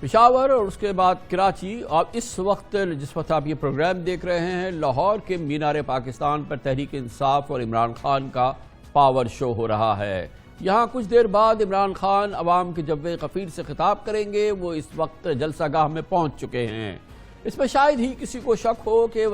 پشاور اور اس کے بعد کراچی، اور اس وقت جس وقت آپ یہ پروگرام دیکھ رہے ہیں، لاہور کے مینار پاکستان پر تحریک انصاف اور عمران خان کا پاور شو ہو رہا ہے۔ یہاں کچھ دیر بعد عمران خان عوام کے جوے غفیر سے خطاب کریں گے۔ وہ اس وقت جلسہ گاہ میں پہنچ چکے ہیں۔ اس میں شاید ہی کسی کو شک ہو کہ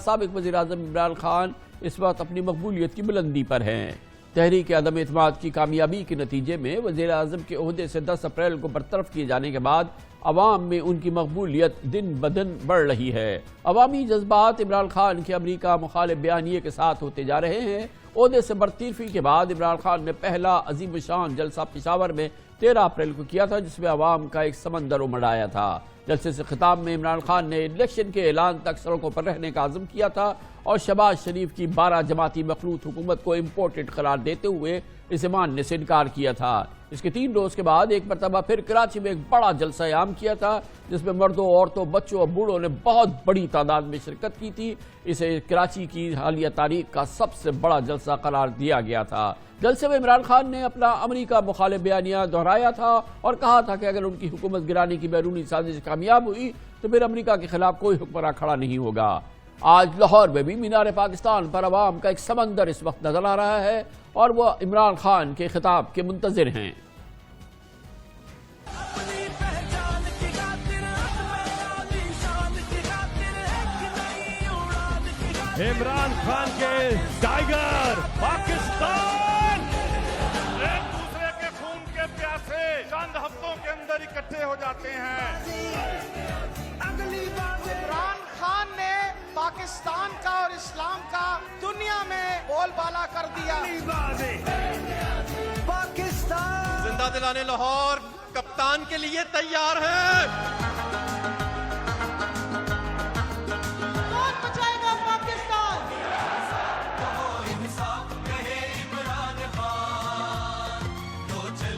سابق وزیر اعظم عمران خان اس وقت اپنی مقبولیت کی بلندی پر ہیں۔ تحریک عدم اعتماد کی کامیابی کے نتیجے میں وزیر اعظم کے عہدے سے 10 اپریل کو برطرف کیے جانے کے بعد عوام میں ان کی مقبولیت دن بدن بڑھ رہی ہے۔ عوامی جذبات عمران خان کے امریکہ مخالف بیانیے کے ساتھ ہوتے جا رہے ہیں۔ عہدے سے برطرفی کے بعد عمران خان نے پہلا عظیم الشان جلسہ پشاور میں 13 اپریل کو کیا تھا، جس میں عوام کا ایک سمندر امڑ آیا تھا۔ جلسے سے خطاب میں عمران خان نے الیکشن کے اعلان تک سڑکوں پر رہنے کا عزم کیا تھا اور شہباز شریف کی 12 جماعتی مخلوط حکومت کو امپورٹڈ قرار دیتے ہوئے اسے ماننے سے انکار کیا تھا۔ اس کے 3 روز کے بعد ایک مرتبہ پھر کراچی میں ایک بڑا جلسہ عام کیا تھا، جس میں مردوں، عورتوں، بچوں اور بوڑھوں نے بہت بڑی تعداد میں شرکت کی تھی۔ اسے کراچی کی حالیہ تاریخ کا سب سے بڑا جلسہ قرار دیا گیا تھا۔ جلسے میں عمران خان نے اپنا امریکہ مخالف بیانیہ دہرایا تھا اور کہا تھا کہ اگر ان کی حکومت گرانے کی بیرونی سازش کامیاب ہوئی تو پھر امریکہ کے خلاف کوئی حکمراں کھڑا نہیں ہوگا۔ آج لاہور میں بھی مینار پاکستان پر عوام کا ایک سمندر اس وقت نظر آ رہا ہے اور وہ عمران خان کے خطاب کے منتظر ہیں۔ عمران خان کے ٹائیگر پاکستان ایک دوسرے کے خون کے پیاسے چند ہفتوں کے اندر اکٹھے ہو جاتے ہیں۔ عمران خان نے پاکستان کا اور اسلام کا دنیا میں بول بالا کر دیا۔ پاکستان زندہ دلانے لاہور کپتان کے لیے تیار ہے۔ کون بچائے گا پاکستان؟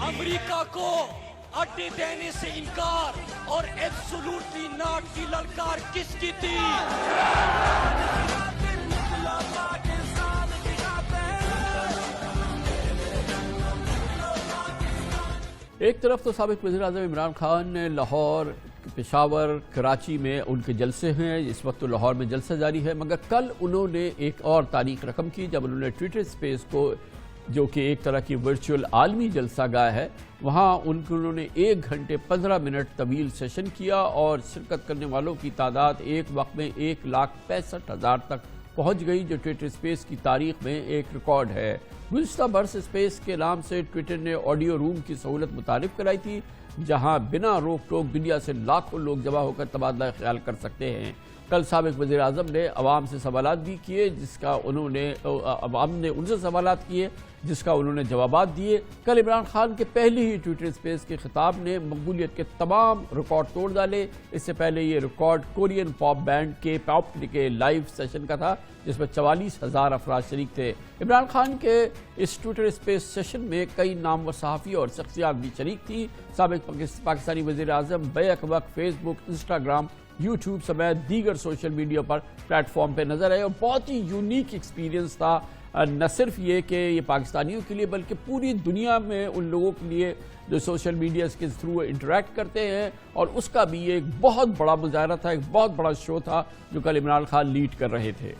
امریکہ کو اڈے دینے سے انکار اور ایبسولوٹلی ناٹ کی للکار کس کی تھی؟ ایک طرف تو سابق وزیر اعظم عمران خان نے لاہور، پشاور، کراچی میں ان کے جلسے ہیں۔ اس وقت تو لاہور میں جلسہ جاری ہے، مگر کل انہوں نے ایک اور تاریخ رقم کی جب انہوں نے ٹویٹر سپیس کو، جو کہ ایک طرح کی ورچوئل عالمی جلسہ گاہ ہے، وہاں انہوں نے 1 گھنٹے 15 منٹ طویل سیشن کیا اور شرکت کرنے والوں کی تعداد ایک وقت میں 1,65,000 تک پہنچ گئی، جو ٹویٹر سپیس کی تاریخ میں ایک ریکارڈ ہے۔ گزشتہ برس سپیس کے نام سے ٹویٹر نے آڈیو روم کی سہولت متعارف کرائی تھی، جہاں بنا روک ٹوک دنیا سے لاکھوں لوگ جمع ہو کر تبادلہ خیال کر سکتے ہیں۔ کل سابق وزیر اعظم نے عوام سے سوالات بھی کیے، عوام نے ان سے سوالات کیے جس کا انہوں نے جوابات دیے۔ کل عمران خان کے پہلے ہی ٹویٹر سپیس کے خطاب نے مقبولیت کے تمام ریکارڈ توڑ ڈالے۔ اس سے پہلے یہ ریکارڈ کورین پاپ بینڈ کے کے لائیو سیشن کا تھا، جس میں 44,000 افراد شریک تھے۔ عمران خان کے اس ٹویٹر سپیس سیشن میں کئی نامور صحافی اور شخصیات بھی شریک تھی۔ سابق پاکستانی وزیر اعظم بیک وقت فیس بک، انسٹاگرام، یوٹیوب سمیت دیگر سوشل میڈیا پر پلیٹ فارم پہ نظر آئے اور بہت ہی یونیک ایکسپیرینس تھا، نہ صرف یہ کہ یہ پاکستانیوں کے لیے بلکہ پوری دنیا میں ان لوگوں کے لیے جو سوشل میڈیا کے تھرو انٹریکٹ کرتے ہیں، اور اس کا بھی ایک بہت بڑا مظاہرہ تھا، ایک بہت بڑا شو تھا جو کل عمران خان لیڈ کر رہے تھے۔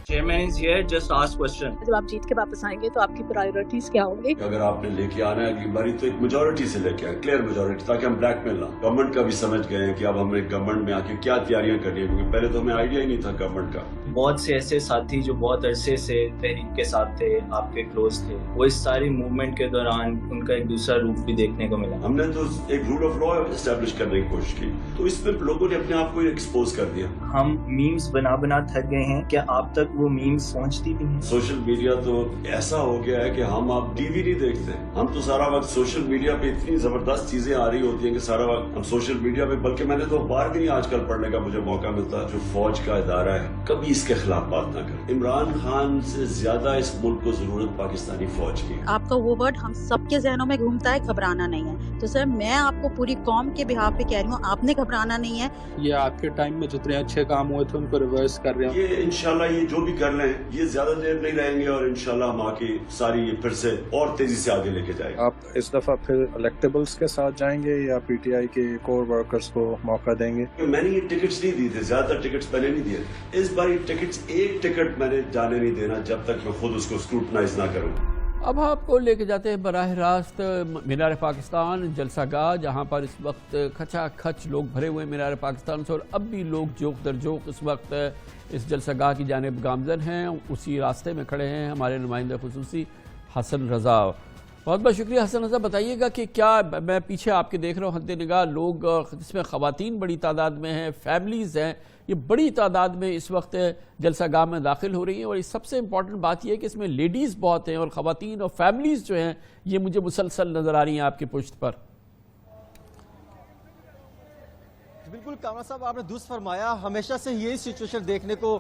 Chairman is here, just ask question. جب آپ جیت کے واپس آئیں گے تو آپ کی پرائیورٹیز کیا ہوں گی؟ اگر آپ نے لے کے آنا ہے اگلی باری تو ایک میجورٹی سے لے کے آئے، کلیئر میجورٹی، تاکہ ہم بلیک میل نہ۔ گورنمنٹ کا بھی سمجھ گئے ہیں کہ اب ہمیں گورنمنٹ میں آ کے کیا تیاریاں کرنی ہیں، کیونکہ پہلے تو ہمیں آئیڈیا ہی نہیں تھا گورنمنٹ کا۔ بہت سے ایسے ساتھی جو بہت عرصے سے تحریک کے ساتھ تھے، آپ کے کلوز تھے، وہ اس ساری موومنٹ کے دوران ان کا ایک دوسرا روپ بھی دیکھنے کو ملا۔ ہم نے تو ایک رول آف لا اسٹیبلش کرنے کی کوشش کی، تو اس میں لوگوں نے اپنے آپ کو ایکسپوز کر دیا۔ ہم میمز بنا تھک گئے ہیں، کیا آپ تک وہ میمز پہنچتی بھی ہیں؟ سوشل میڈیا تو ایسا ہو گیا ہے کہ ہم اب ٹی وی نہیں دیکھتے، ہم تو سارا وقت سوشل میڈیا پہ اتنی زبردست چیزیں آ رہی ہوتی ہیں کہ سارا وقت ہم سوشل میڈیا پہ، بلکہ میں نے تو اخبار بھی نہیں آج کل پڑھنے کا مجھے موقع ملتا۔ جو فوج کا ادارہ ہے کبھی اس کے خلاف بات نہ کرے۔ عمران خان سے زیادہ اس ملک کو ضرورت پاکستانی فوج کی ہے۔ آپ کا وہ ورڈ ہم سب کے ذہنوں میں گھومتا ہے، گھبرانا نہیں ہے۔ تو سر میں آپ کو پوری قوم کے بہاف پہ کہہ رہی ہوں، آپ نے گھبرانا نہیں ہے۔ یہ آپ کے ٹائم میں جتنے اچھے کام ہوئے تھے ان کو ریورس کر رہے ہیں۔ یہ انشاءاللہ یہ جو بھی کر لیں, یہ زیادہ دیر نہیں رہیں گے اور انشاءاللہ ہم آ کے ساری پھر سے اور تیزی سے آگے لے کے جائیں گے. آپ اس دفعہ پھر الیکٹیبلز کے ساتھ جائیں گے یا پی ٹی آئی کے کور ورکرز کو موقع دیں گے؟ میں نے یہ ٹکٹس نہیں دی تھے, زیادہ تر ٹکٹس پہلے نہیں دیے تھے. اس بار یہ ٹکٹس ایک ٹکٹ میں نے جانے نہیں دینا جب تک میں خود اس کو اسکروٹنائز نہ کروں. اب آپ کو لے کے جاتے ہیں براہ راست مینار پاکستان جلسہ گاہ, جہاں پر اس وقت کھچا کھچ لوگ بھرے ہوئے ہیں مینار پاکستان سے, اور اب بھی لوگ جوک در جوک اس وقت اس جلسہ گاہ کی جانب گامزن ہیں. اسی راستے میں کھڑے ہیں ہمارے نمائندہ خصوصی حسن رضا. بہت بہت شکریہ حسن رضا. بتائیے گا کہ کیا, میں پیچھے آپ کے دیکھ رہا ہوں حد نگاہ لوگ, جس میں خواتین بڑی تعداد میں ہیں, فیملیز ہیں, یہ بڑی تعداد میں اس وقت جلسہ گاہ میں داخل ہو رہی ہیں, اور سب سے امپورٹنٹ بات یہ ہے کہ اس میں لیڈیز بہت ہیں اور خواتین اور فیملیز جو ہیں یہ مجھے مسلسل نظر آ رہی ہیں آپ کی پشت پر. بالکل کامران صاحب, آپ نے درست فرمایا. ہمیشہ سے یہی سچویشن دیکھنے کو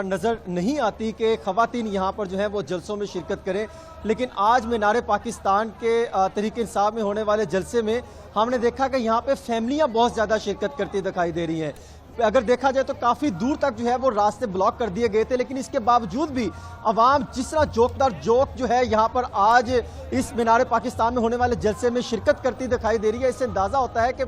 نظر نہیں آتی کہ خواتین یہاں پر جو ہیں وہ جلسوں میں شرکت کریں, لیکن آج مینار پاکستان کے تحریک انصاف میں ہونے والے جلسے میں ہم نے دیکھا کہ یہاں پہ فیملیاں بہت زیادہ شرکت کرتی دکھائی دے رہی ہیں. اگر دیکھا جائے تو کافی دور تک جو ہے وہ راستے بلاک کر دیے گئے تھے, لیکن اس کے باوجود بھی عوام جس طرح جوک در جوک جو ہے یہاں پر آج اس مینار پاکستان میں ہونے والے جلسے میں شرکت کرتی دکھائی دے رہی ہے, اس سے اندازہ ہوتا ہے کہ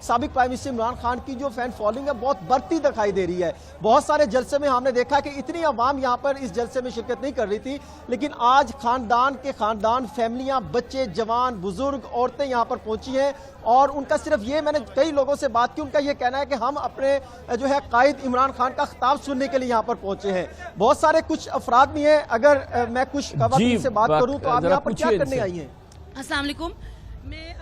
سابق پرائم منسٹر عمران خان کی جو فین فالوئنگ ہے بہت بڑھتی دکھائی دے رہی ہے. بہت سارے جلسے میں ہم نے دیکھا کہ اتنی عوام یہاں پر اس جلسے میں شرکت نہیں کر رہی تھی, لیکن آج خاندان کے خاندان, فیملیاں, بچے, جوان, بزرگ, عورتیں یہاں پر پہنچی ہیں, اور ان کا صرف یہ, میں نے کئی لوگوں سے بات کی, ان کا یہ کہنا ہے کہ ہم اپنے جو ہے قائد عمران خان کا خطاب سننے کے لیے یہاں پر پہنچے ہیں. بہت سارے کچھ افراد بھی ہیں, اگر میں کچھ خواتین سے بات کروں تو آپ یہاں پر کیا کرنے آئی ہیں؟ السلام علیکم. میں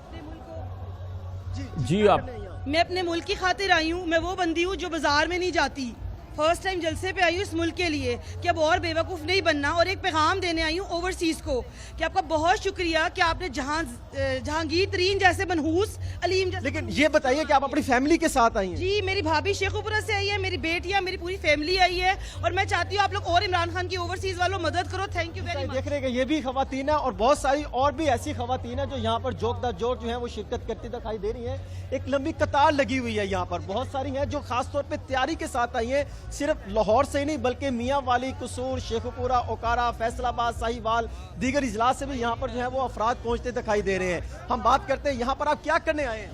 اپنے ملک کی خاطر آئی ہوں. میں وہ بندی ہوں جو بازار میں نہیں جاتی. فرسٹ ٹائم جلسے پہ آئی ہوں اس ملک کے لیے کہ اب اور بے وقوف نہیں بننا, اور ایک پیغام دینے آئی ہوں اوورسیز کو کہ آپ کا بہت شکریہ کہ آپ نے جہانگیر ترین جیسے منحوس, علیم جیسے. لیکن یہ بتائیے کہ آپ اپنی فیملی کے ساتھ آئی ہیں؟ جی, میری بھابھی شیخوپورہ سے آئی ہے, میری بیٹیاں, میری پوری فیملی آئی ہے, اور میں چاہتی ہوں آپ لوگ اور عمران خان کی اوورسیز والوں مدد کرو. Thank you very much. دیکھ رہے ہیں کہ یہ بھی خواتین ہیں, اور بہت ساری اور بھی ایسی خواتین ہیں جو یہاں پر جوک در جوک جو ہیں وہ شرکت کرتی دکھائی دے رہی ہیں. ایک لمبی قطار لگی ہوئی ہے یہاں پر, بہت ساری ہیں جو خاص طور پہ تیاری کے ساتھ آئی ہیں, صرف لاہور سے ہی نہیں بلکہ میاں والی, قصور, شیخوپورہ, اوکارا, فیصل آباد, ساہیوال, دیگر اضلاع سے بھی یہاں پر جو ہے وہ افراد پہنچتے دکھائی دے رہے ہیں. ہم بات کرتے ہیں یہاں پر آپ کیا کرنے آئے ہیں؟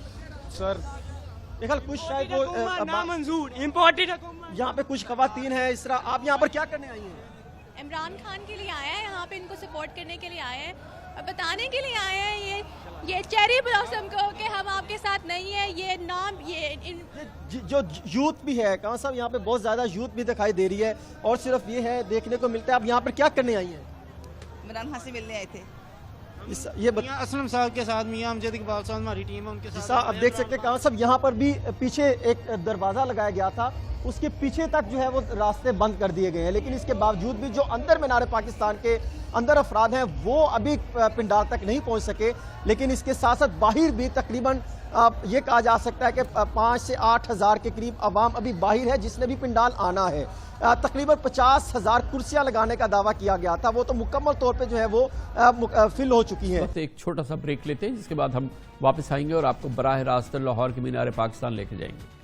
سر کچھ شاید وہ نامنظور امپورٹنٹ یہاں پہ کچھ خواتین ہیں اس طرح, آپ یہاں پر کیا کرنے آئی ہیں؟ عمران خان کے لیے آیا ہے, یہاں پہ ان کو سپورٹ کرنے کے لیے آئے ہیں اور بتانے کے لیے آئے ہیں یہ چیری بلاسم کو کہ ہم آپ کے ساتھ نہیں ہیں. یہ نام جو یوتھ بھی ہے کہاں صاحب, یہاں پہ بہت زیادہ یوتھ بھی دکھائی دے رہی ہے, اور صرف یہ ہے دیکھنے کو ملتا ہے. آپ یہاں پر کیا کرنے آئی ہیں؟ عمران خان سے ملنے آئے تھے. یہ اسلم صاحب کے ساتھ میاں امجد اقبال صاحب ہماری ٹیم ہے, ان کے ساتھ اب دیکھ سکتے ہیں کہاں صاحب یہاں پر بھی پیچھے ایک دروازہ لگایا گیا تھا, اس کے پیچھے تک جو ہے وہ راستے بند کر دیے گئے ہیں, لیکن اس کے باوجود بھی جو اندر مینار پاکستان کے اندر افراد ہیں وہ ابھی پنڈال تک نہیں پہنچ سکے. لیکن اس کے ساتھ ساتھ باہر بھی تقریباً یہ کہا جا سکتا ہے کہ 5 سے 8 ہزار کے قریب عوام ابھی باہر ہے جس نے بھی پنڈال آنا ہے. تقریباً 50,000 کرسیاں لگانے کا دعویٰ کیا گیا تھا, وہ تو مکمل طور پہ جو ہے وہ فل ہو چکی ہیں. ایک چھوٹا سا بریک لیتے ہیں, جس کے بعد ہم واپس آئیں گے اور آپ کو براہ راست لاہور کے مینار پاکستان لے کے جائیں گے.